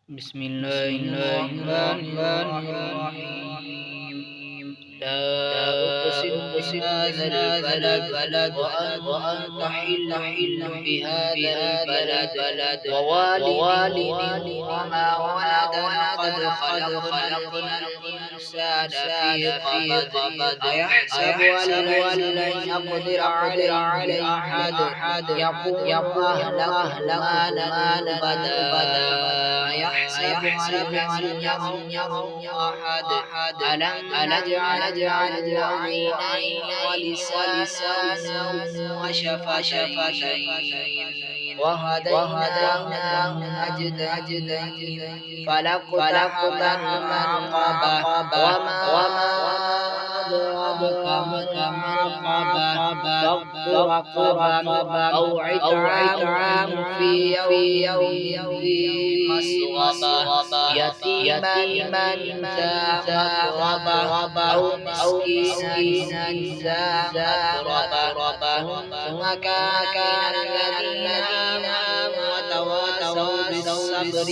بسم الله الرحمن الرحيم. لا أقسم بهذا البلد وأنت حل بهذا البلد ووالد وما ولد لقد خلقنا الإنسان في كبد أيحسب أن لن يقدر عليه أحد يقول أهلكت مالا لبدا يحسب أن لم يره أحد ألم نجعل عينين ولسانا وشفتين وهديناه النجدين فلاقتحم العقبة وما أدراك ما العقبة فك رقبة أو إطعام في يوم ذي مسغبة يتيما ذا مقربة أو مسكينا ذا متربة ثم كان الذين آمنوا وتواصوا بالصبر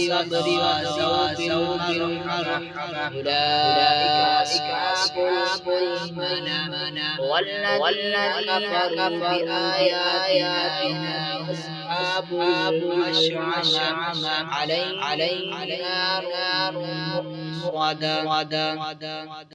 وتواصوا بالمرحمة أولئك أصحاب الميمنة والذين كفروا بآياتنا أصحاب المشأمة عليهم نار مؤصدة.